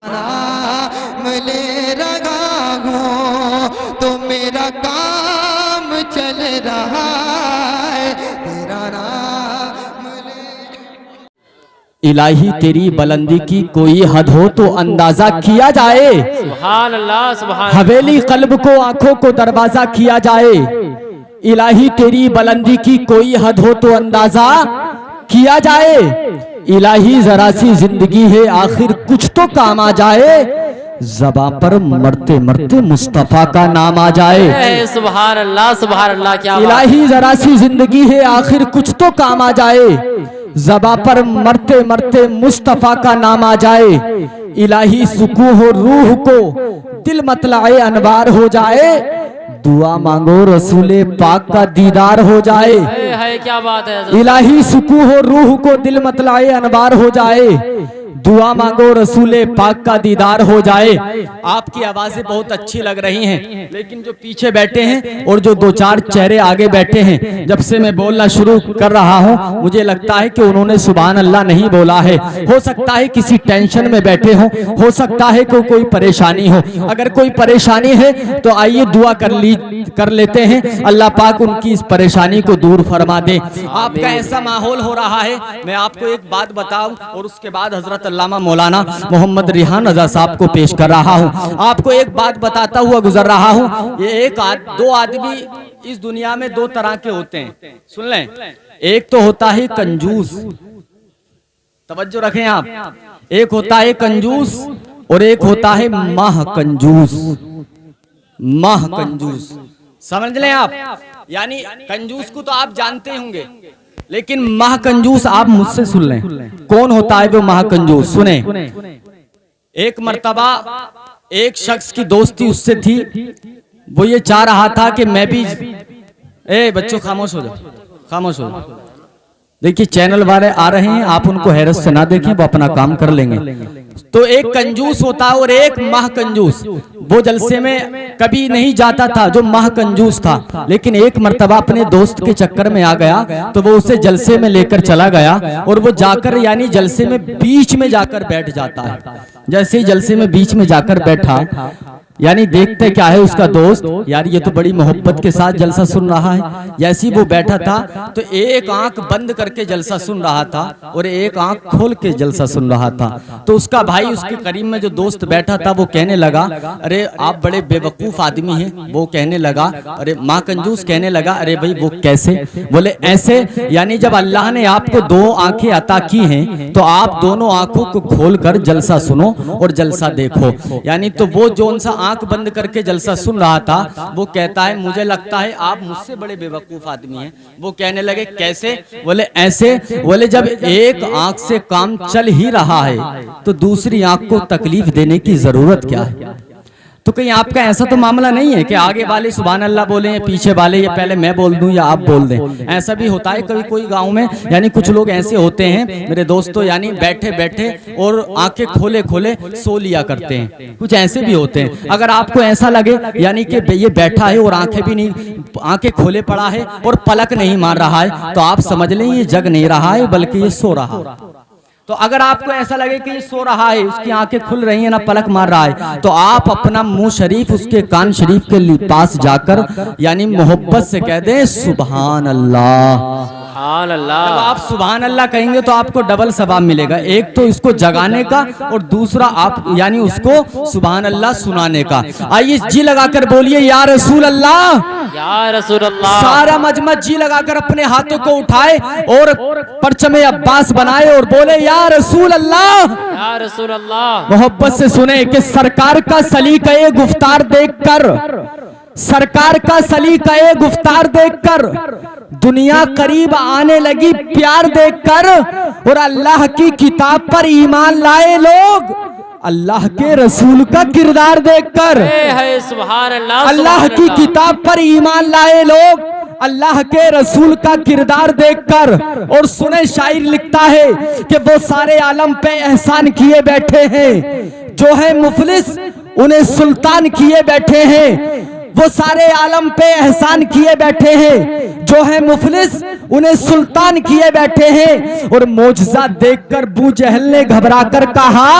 नाम ले रहा हूँ तो मेरा काम चल रहा है, तेरा नाम ले। इलाही तेरी बुलंदी की कोई हद हो तो अंदाजा किया जाए। सुभान अल्लाह सुभान। हवेली कल्ब को आंखों को दरवाजा किया जाए। इलाही तेरी बुलंदी की कोई हद हो तो अंदाजा किया जाए। इलाही जरा सी जिंदगी है आखिर कुछ तो काम आ जाए। ज़बां पर मरते मरते मुस्तफा का नाम आ जाए। सुभान अल्लाह सुभान अल्लाह। क्या इलाही जरा सी जिंदगी है आखिर कुछ तो काम आ जाए। ज़बां पर मरते मरते मुस्तफा का नाम आ जाए। इलाही सुकून हो रूह को दिल मतलाए अनवार हो जाए। दुआ मांगो रसूले पाक का दीदार हो जाए। है क्या बात है। इलाही सुकून हो रूह को दिल मतलाए अनवार हो जाए। दुआ मांगो रसूले पाक का दीदार हो जाए। आपकी आवाजें बहुत अच्छी लग रही हैं, लेकिन जो पीछे बैठे हैं और जो दो चार चेहरे आगे बैठे हैं, जब से मैं बोलना शुरू कर रहा हूं मुझे लगता है कि उन्होंने सुभान अल्लाह नहीं बोला है। हो सकता है किसी टेंशन में बैठे हो सकता है कि कोई परेशानी हो। अगर कोई परेशानी है तो आइए दुआ कर लेते हैं, अल्लाह पाक उनकी इस परेशानी को दूर फरमा दे। आपका ऐसा माहौल हो रहा है। मैं आपको एक बात बताऊं और उसके बाद हजरत अल्लामा मौलाना मोहम्मद रिहान रजा साहब को पेश कर रहा हूं। आपको एक बात बताता हुआ गुजर रहा हूं। ये दो आदमी इस दुनिया में दो तरह के होते हैं, सुन लें। एक तो होता है कंजूस, तवज्जो रखें आप। एक होता है कंजूस और एक होता है माह कंजूस। माह कंजूस समझ लें आप। यानी कंजूस को तो आप जानते होंगे, लेकिन माह कंजूस आप मुझसे सुन लें। कौन होता है वो माह कंजूस? सुने। एक मर्तबा एक शख्स की दोस्ती उससे थी। वो ये चाह रहा था कि मैं भी बच्चों खामोश हो जाओ, खामोश हो जाओ। देखिए चैनल वाले आ रहे हैं, आप उनको हैरत से ना देखें, वो अपना काम कर लेंगे। तो एक कंजूस होता है और एक माह कंजूस। वो जलसे में कभी नहीं जाता था जो माह कंजूस था, लेकिन एक मर्तबा अपने दोस्त के चक्कर में आ गया तो वो उसे जलसे में लेकर चला गया और वो जाकर यानी जलसे में बीच में जाकर बैठ जाता है। जैसे ही जलसे में बीच में जाकर बैठा, यानी देखते क्या है उसका दोस्त, यार ये तो बड़ी मोहब्बत के साथ जलसा सुन रहा है। जैसे ही वो बैठा था तो एक आंख बंद करके जलसा सुन रहा था और एक आंख खोल के जलसा सुन रहा था। तो उसका भाई उसके करीब में जो दोस्त बैठा था वो कहने लगा, अरे आप बड़े बेवकूफ आदमी हैं। वो कहने लगा, अरे माँ कंजूस कहने लगा, अरे भाई वो कैसे? बोले ऐसे, यानी जब अल्लाह ने आपको दो आंखें अता की हैं तो आप दोनों आंखों को खोल कर जलसा सुनो और जलसा देखो। यानी तो वो जो सा आंख बंद करके जलसा सुन रहा था वो कहता है, मुझे लगता है आप मुझसे बड़े बेवकूफ आदमी हैं। वो कहने लगे कैसे? बोले ऐसे। बोले जब एक आंख से काम चल ही रहा है तो दूसरी आंख को तकलीफ देने की जरूरत क्या है? तो कहीं आपका ऐसा तो मामला नहीं है कि आगे वाले सुभान अल्लाह बोले या पीछे वाले या पहले मैं बोल दूं या आप बोल दें? ऐसा भी होता है कभी कोई गांव में। यानी कुछ लोग ऐसे होते हैं मेरे दोस्तों, यानी बैठे बैठे और आंखें खोले खोले सो लिया करते हैं। कुछ ऐसे भी होते हैं। अगर आपको ऐसा लगे यानी कि ये बैठा है और आंखें भी नहीं, आंखें खोले पड़ा है और पलक नहीं मार रहा है, तो आप समझ लें ये जग नहीं रहा है बल्कि ये सो रहा है। तो अगर आपको ऐसा लगे कि ये सो रहा है, उसकी आंखें खुल रही हैं ना पलक मार रहा है, तो आप अपना मुंह शरीफ उसके कान शरीफ के पास जाकर यानी मोहब्बत से कह दें सुभान अल्लाह। जब आप सुभान अल्लाह कहेंगे तो आपको डबल सवाब मिलेगा। एक तो इसको जगाने का और दूसरा आप यानी उसको सुभान अल्लाह सुनाने का। आइए जी लगाकर बोलिए या रसूल अल्लाह, या रसूल अल्लाह। सारा मजमा जी लगाकर अपने हाथों को उठाए और परचमे अब्बास बनाए और बोले या रसूल अल्लाह, या रसूल अल्लाह। मोहब्बत से सुने कि सरकार का सलीका गुफ्तार देखकर, सरकार का सलीका गुफ्तार देखकर दुनिया करीब आने लगी प्यार देखकर, और अल्लाह की किताब पर ईमान लाए लोग अल्लाह के रसूल का किरदार देखकर। सुभान अल्लाह। अल्लाह की किताब पर ईमान लाए लोग अल्लाह के रसूल का किरदार देखकर। और सुने शायर लिखता है कि वो सारे आलम पे एहसान किए बैठे हैं, जो है मुफलिस उन्हें सुल्तान किए बैठे हैं। वो सारे आलम पे एहसान किए बैठे हैं, जो है मुफलिस उन्हें सुल्तान किए बैठे हैं। और मौजज़ा देखकर अबू जहल ने घबरा कर कहा,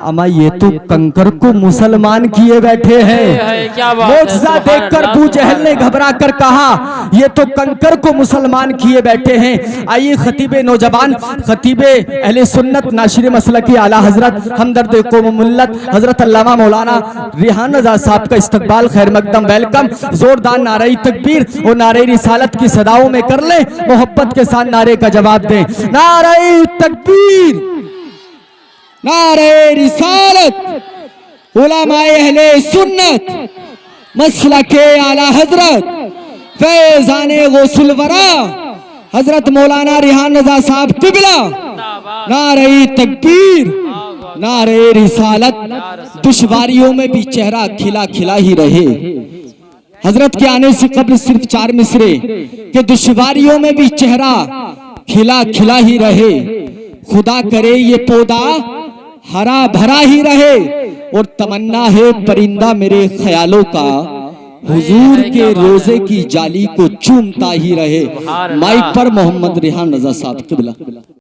अमा ये तो कंकर को मुसलमान किए बैठे हैं। क्या बात है, मौजज़ा सुभान देखकर अल्लाह, अबू सुभान जहल ने अल्लाह। घबरा कर कहा, ये तो कंकर को मुसलमान किए बैठे हैं। आइए खतीबे नौजवान, खतीबे अहले सुन्नत, नाशिर मसलक की आला हजरत हमदर्द कौम मिल्लत हजरत अल्लामा मौलाना रिहान रजा साहब का इस्तकबाल, खैर मकदम, वेलकम। जोरदार नारे तकबीर और नारे रिसालत की सदाओं में कर ले, मोहब्बत के साथ नारे का जवाब दें। नारे तकबीर, नारे रिसालत, उलमाए अहले सुन्नत, मसलके आला हजरत फैजाने गौसुल वरा हजरत मौलाना रिहान रजा साहब किबला। नारे तकबीर, नारे रिसालत। दुश्वारियों में भी चेहरा खिला खिला ही रहे। हजरत के आने से कबल सिर्फ 4 मिसरे के दुश्वारियों में भी चेहरा खिला खिला ही रहे। खुदा करे ये पौधा हरा भरा ही रहे और तमन्ना है परिंदा मेरे ख्यालों का हुजूर के रोजे की जाली को चूमता ही रहे। माइक पर मोहम्मद रिहान रजा साहब किबला।